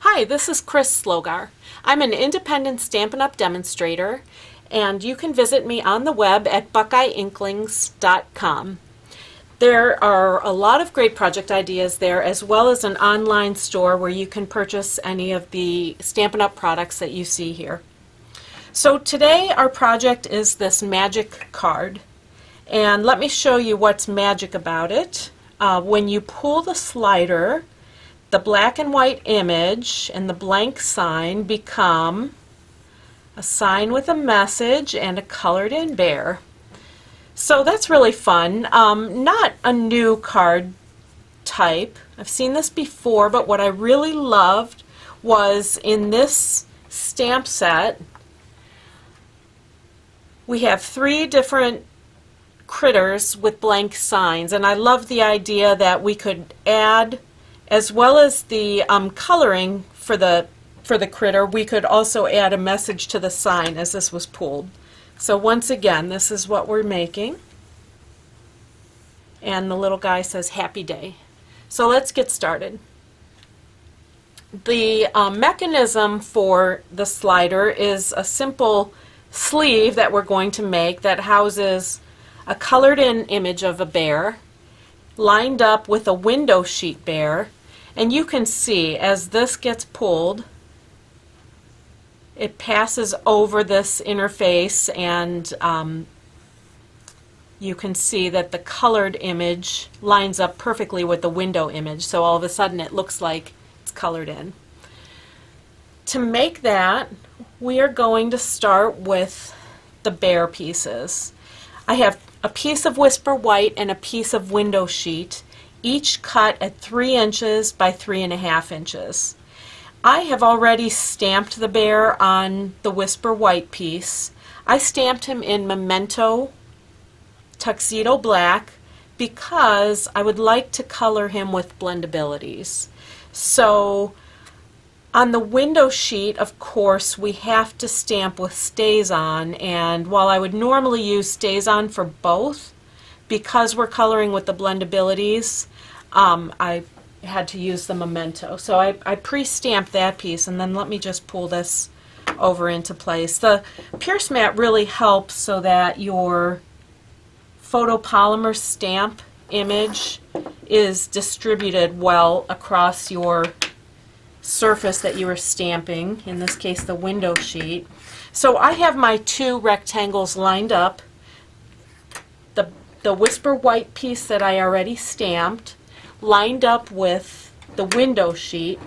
Hi, this is Chris Slogar. I'm an independent Stampin' Up! Demonstrator, and you can visit me on the web at buckeyeinklings.com. There are a lot of great project ideas there, as well as an online store where you can purchase any of the Stampin' Up! Products that you see here. So today our project is this magic card, and let me show you what's magic about it. When you pull the slider, the black and white image and the blank sign become a sign with a message and a colored in bear. So that's really fun. Not a new card type. I've seen this before, but what I really loved was in this stamp set we have 3 different critters with blank signs, and I love the idea that we could add, as well as the coloring for the critter, we could also add a message to the sign as this was pulled. So once again, this is what we're making. And the little guy says happy day. So let's get started. The mechanism for the slider is a simple sleeve that we're going to make that houses a colored in image of a bear lined up with a window sheet bear. And you can see as this gets pulled, it passes over this interface, and you can see that the colored image lines up perfectly with the window image, so all of a sudden it looks like it's colored in. To make that, we are going to start with the bear pieces. I have a piece of Whisper White and a piece of window sheet, each cut at 3 inches by 3.5 inches. I have already stamped the bear on the Whisper White piece. I stamped him in Memento Tuxedo Black because I would like to color him with blendabilities. So on the window sheet, of course, we have to stamp with StazOn, and while I would normally use StazOn for both, because we're coloring with the blendabilities, I had to use the Memento. So I pre-stamped that piece, and then let me just pull this over into place. The Pierce mat really helps so that your photopolymer stamp image is distributed well across your surface that you are stamping, in this case the window sheet. So I have my 2 rectangles lined up, the Whisper White piece that I already stamped lined up with the window sheet,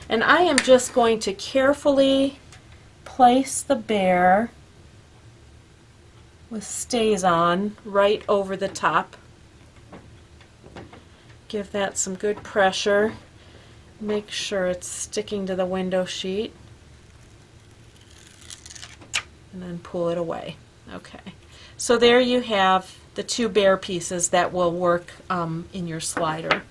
and I am just going to carefully place the bear with StazOn right over the top. Give that some good pressure. Make sure it's sticking to the window sheet, and then pull it away. Okay, so there you have the 2 bear pieces that will work in your slider.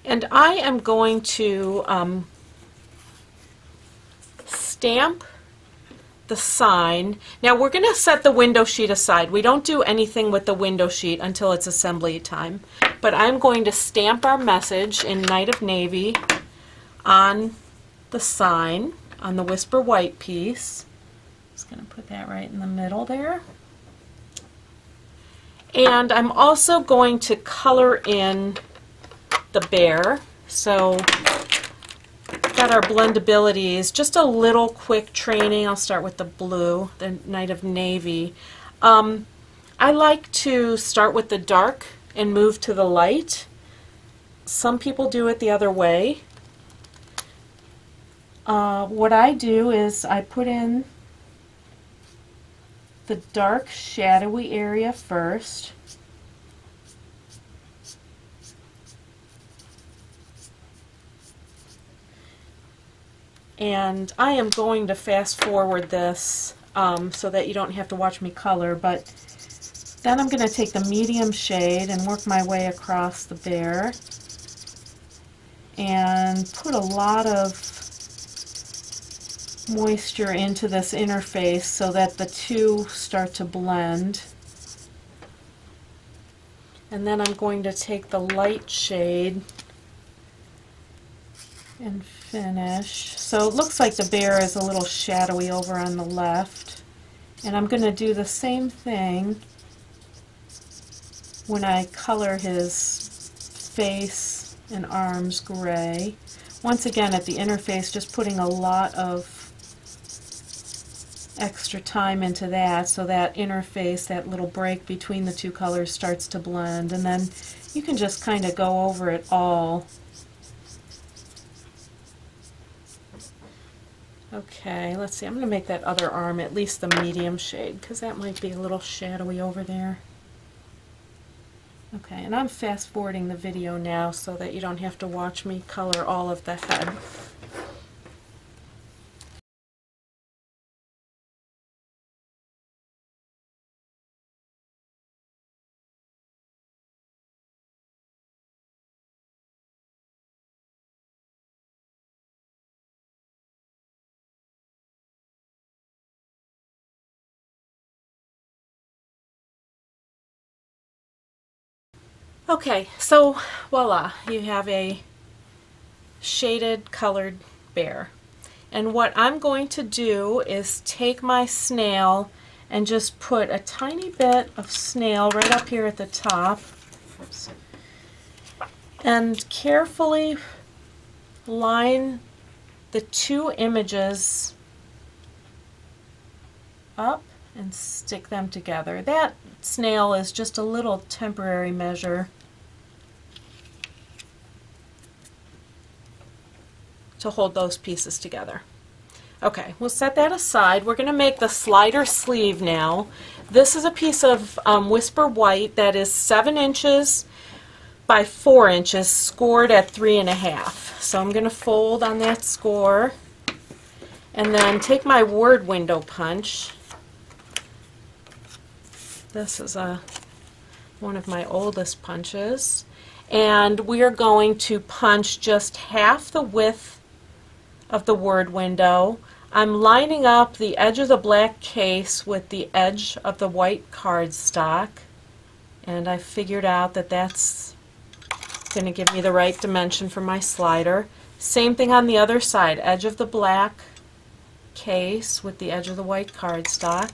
And I am going to stamp the sign. Now we're going to set the window sheet aside. We don't do anything with the window sheet until it's assembly time. But I'm going to stamp our message in Night of Navy on the sign, on the Whisper White piece. Just going to put that right in the middle there. And I'm also going to color in the bear. So got our blendabilities, just a little quick training. I'll start with the blue, the Night of Navy. I like to start with the dark and move to the light. Some people do it the other way. What I do is I put in the dark shadowy area first. And I am going to fast forward this so that you don't have to watch me color, but then I'm going to take the medium shade and work my way across the bear and put a lot of moisture into this interface so that the 2 start to blend. And then I'm going to take the light shade and finish. So it looks like the bear is a little shadowy over on the left. And I'm going to do the same thing when I color his face and arms gray. Once again, at the interface, just putting a lot of extra time into that so that interface, that little break between the two colors, starts to blend. And then you can just kind of go over it all. Okay, let's see. I'm going to make that other arm at least the medium shade because that might be a little shadowy over there. Okay, and I'm fast forwarding the video now so that you don't have to watch me color all of the head. Okay, so voila, you have a shaded colored bear. And what I'm going to do is take my snail and just put a tiny bit of snail right up here at the top. Oops. And carefully line the two images up and stick them together. That snail is just a little temporary measure to hold those pieces together. Okay, we'll set that aside. We're going to make the slider sleeve now. This is a piece of Whisper White that is 7 inches by 4 inches, scored at 3.5. So I'm going to fold on that score and then take my word window punch. This is one of my oldest punches. And we are going to punch just half the width of the word window. I'm lining up the edge of the black case with the edge of the white cardstock, and I figured out that that's going to give me the right dimension for my slider. Same thing on the other side, edge of the black case with the edge of the white cardstock.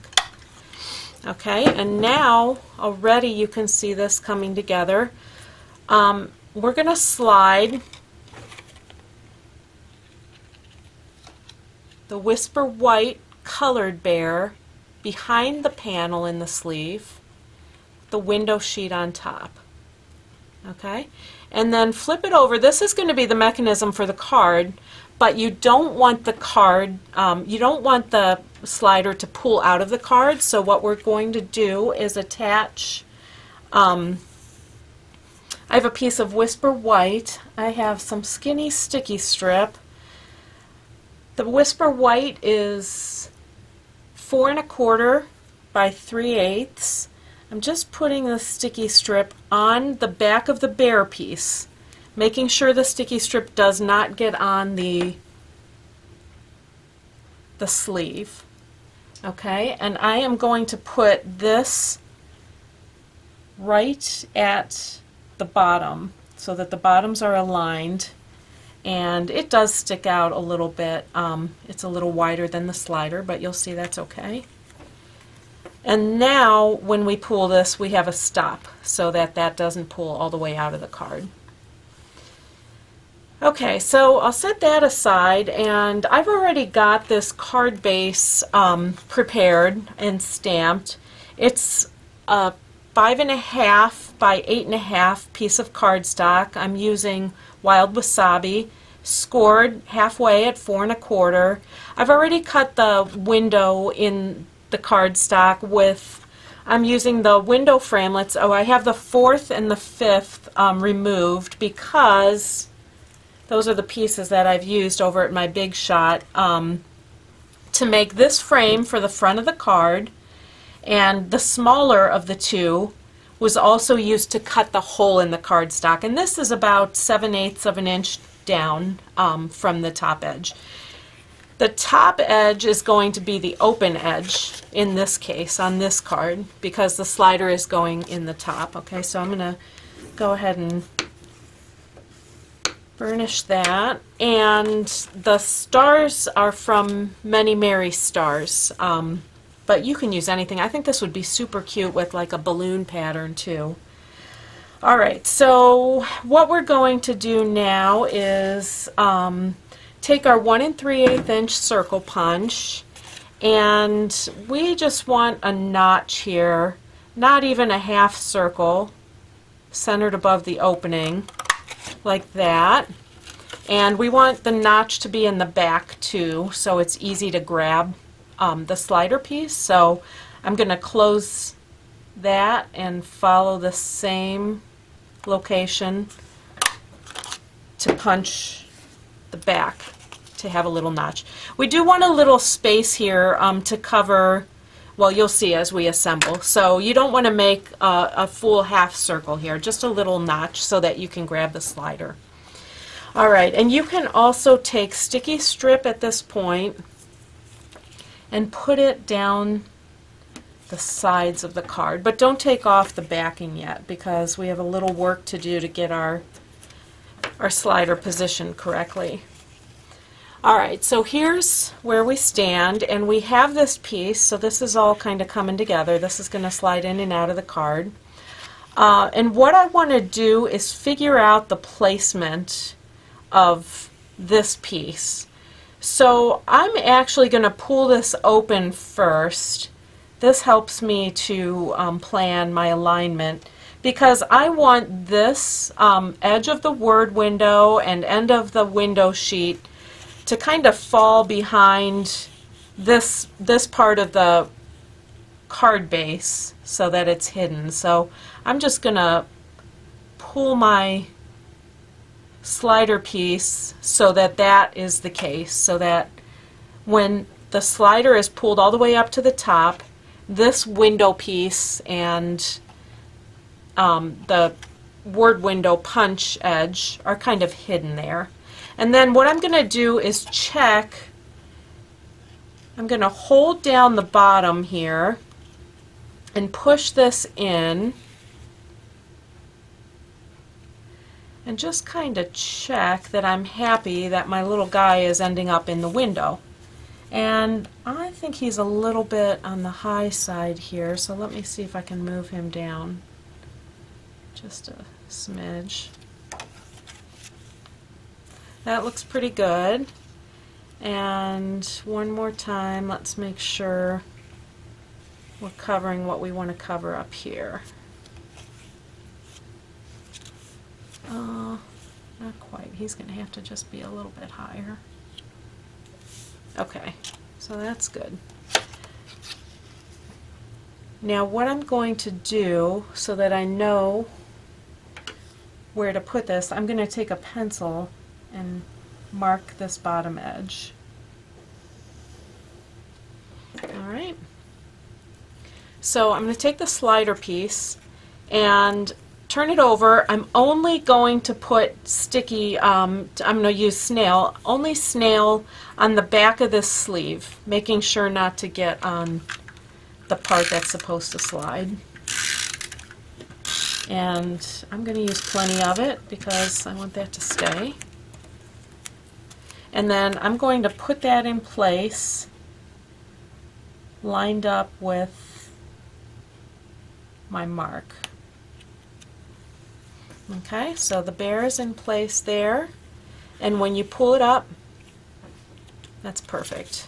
Okay, and now already you can see this coming together. We're going to slide the Whisper White colored bear behind the panel in the sleeve, the window sheet on top. Okay, and then flip it over. This is going to be the mechanism for the card, but you don't want the card, you don't want the slider to pull out of the card, so what we're going to do is attach, I have a piece of Whisper White, I have some skinny sticky strip. The Whisper White is 4 1/4 by 3/8. I'm just putting the sticky strip on the back of the bear piece, making sure the sticky strip does not get on the sleeve. Okay, and I am going to put this right at the bottom so that the bottoms are aligned. And it does stick out a little bit. It's a little wider than the slider, but you'll see that's okay. And now when we pull this, we have a stop so that that doesn't pull all the way out of the card. Okay, so I'll set that aside, and I've already got this card base prepared and stamped. It's a 5.5 by 8.5 piece of cardstock. I'm using Wild Wasabi, scored halfway at 4 1/4. I've already cut the window in the cardstock with, I'm using the window framelits. Oh, I have the 4th and the 5th removed because those are the pieces that I've used over at my Big Shot to make this frame for the front of the card, and the smaller of the two was also used to cut the hole in the cardstock, and this is about 7/8 of an inch down from the top edge. The top edge is going to be the open edge in this case on this card because the slider is going in the top. Okay, so I'm going to go ahead and burnish that. And the stars are from Many Merry Stars, but you can use anything. I think this would be super cute with like a balloon pattern too. All right, so what we're going to do now is take our 1 3/8 inch circle punch, and we just want a notch here, not even a half circle, centered above the opening, like that. And we want the notch to be in the back too, so it's easy to grab the slider piece. So I'm going to close that and follow the same location to punch the back to have a little notch. We do want a little space here to cover, well, you'll see as we assemble. So you don't want to make a full half circle here, just a little notch so that you can grab the slider. All right, and you can also take sticky strip at this point and put it down the sides of the card, but don't take off the backing yet because we have a little work to do to get our slider positioned correctly. All right, so here's where we stand, and we have this piece, so this is all kind of coming together. This is going to slide in and out of the card. And what I want to do is figure out the placement of this piece. So I'm actually going to pull this open first. This helps me to plan my alignment because I want this edge of the word window and end of the window sheet to kind of fall behind this part of the card base so that it's hidden. So I'm just going to pull my slider piece so that that is the case, so that when the slider is pulled all the way up to the top, this window piece and the word window punch edge are kind of hidden there. And then what I'm going to do is check. I'm going to hold down the bottom here and push this in and just kind of check that I'm happy that my little guy is ending up in the window. And I think he's a little bit on the high side here, so let me see if I can move him down just a smidge. That looks pretty good. And one more time, let's make sure we're covering what we want to cover up here. Not quite. He's going to have to just be a little bit higher. Okay, so that's good. Now what I'm going to do so that I know where to put this, I'm going to take a pencil and mark this bottom edge. Alright, so I'm going to take the slider piece and turn it over. I'm only going to put sticky, I'm going to use snail, only snail on the back of this sleeve, making sure not to get on the part that's supposed to slide. And I'm going to use plenty of it because I want that to stay. And then I'm going to put that in place, lined up with my mark. Okay, so the bear is in place there, and when you pull it up, that's perfect.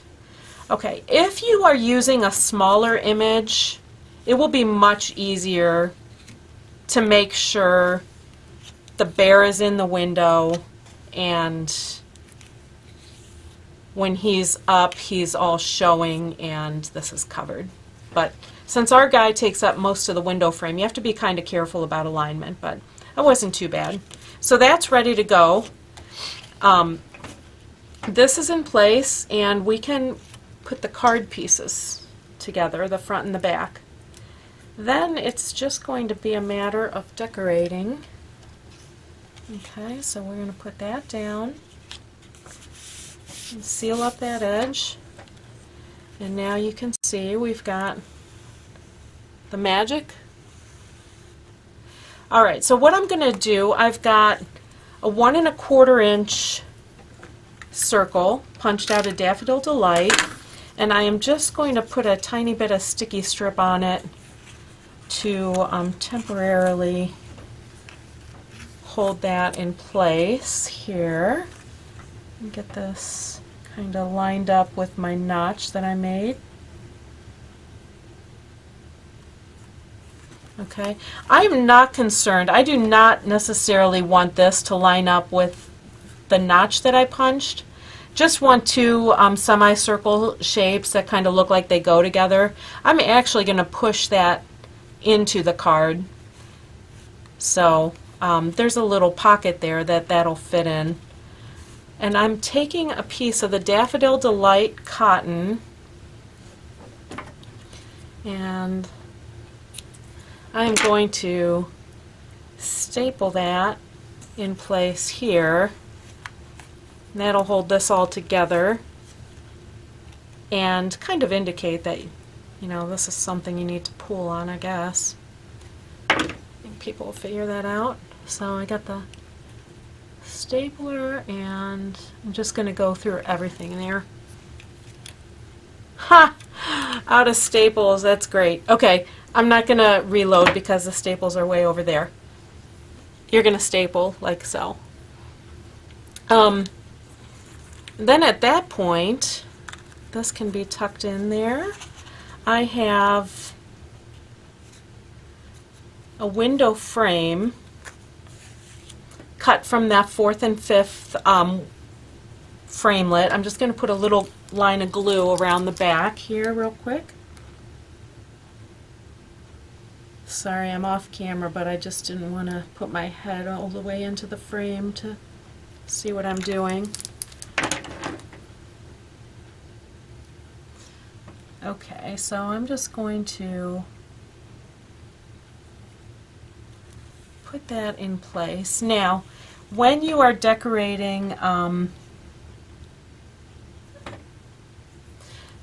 Okay, if you are using a smaller image, it will be much easier to make sure the bear is in the window and when he's up, he's all showing and this is covered. But since our guy takes up most of the window frame, you have to be kind of careful about alignment, but that wasn't too bad. So that's ready to go. This is in place, and we can put the card pieces together, the front and the back. Then it's just going to be a matter of decorating. Okay, so we're going to put that down and seal up that edge. And now you can see we've got the magic. Alright, so what I'm going to do, I've got a 1¼ inch circle punched out of Daffodil Delight, and I am just going to put a tiny bit of sticky strip on it to temporarily hold that in place here. And get this kind of lined up with my notch that I made. Okay, I am not concerned. I do not necessarily want this to line up with the notch that I punched. Just want two semicircle shapes that kind of look like they go together. I'm actually going to push that into the card. So there's a little pocket there that'll fit in. And I'm taking a piece of the Daffodil Delight cotton, and I'm going to staple that in place here. And that'll hold this all together and kind of indicate that, you know, this is something you need to pull on, I guess. I think people will figure that out. So I got the stapler, and I'm just going to go through everything there. Ha! Out of staples, that's great. Okay, I'm not going to reload because the staples are way over there. You're going to staple like so. Then at that point, this can be tucked in there. I have a window frame cut from that 4th and 5th framelit. I'm just going to put a little line of glue around the back here real quick. Sorry, I'm off camera, but I just didn't want to put my head all the way into the frame to see what I'm doing. Okay, so I'm just going to put that in place. Now, when you are decorating,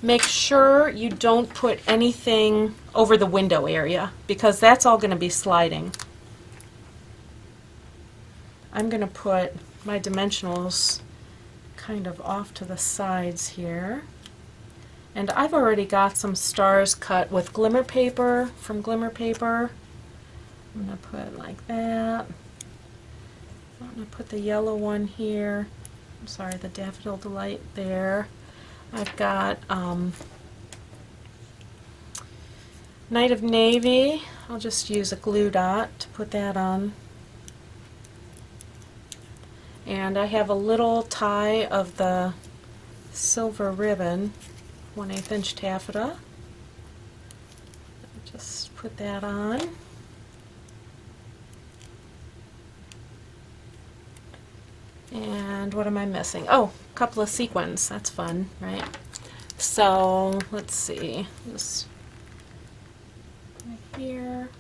make sure you don't put anything over the window area, because that's all going to be sliding. I'm going to put my dimensionals kind of off to the sides here. And I've already got some stars cut with glimmer paper from Glimmer Paper. I'm going to put it like that. I'm going to put the yellow one here. I'm sorry, the Daffodil Delight there. I've got Night of Navy. I'll just use a glue dot to put that on. And I have a little tie of the silver ribbon, 1/8 inch taffeta. Just put that on. And what am I missing? Oh, a couple of sequins. That's fun, right? So let's see. Just right here.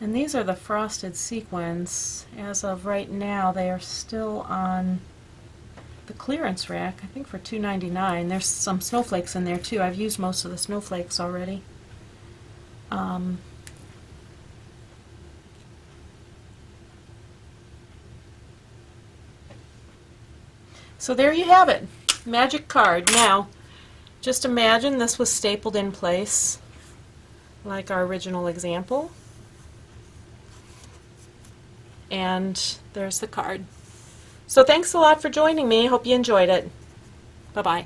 And these are the frosted sequins. As of right now, they are still on the clearance rack, I think for $2.99. There's some snowflakes in there too. I've used most of the snowflakes already. So there you have it. Magic card. Now, just imagine this was stapled in place like our original example. And there's the card. So thanks a lot for joining me. Hope you enjoyed it. Bye-bye.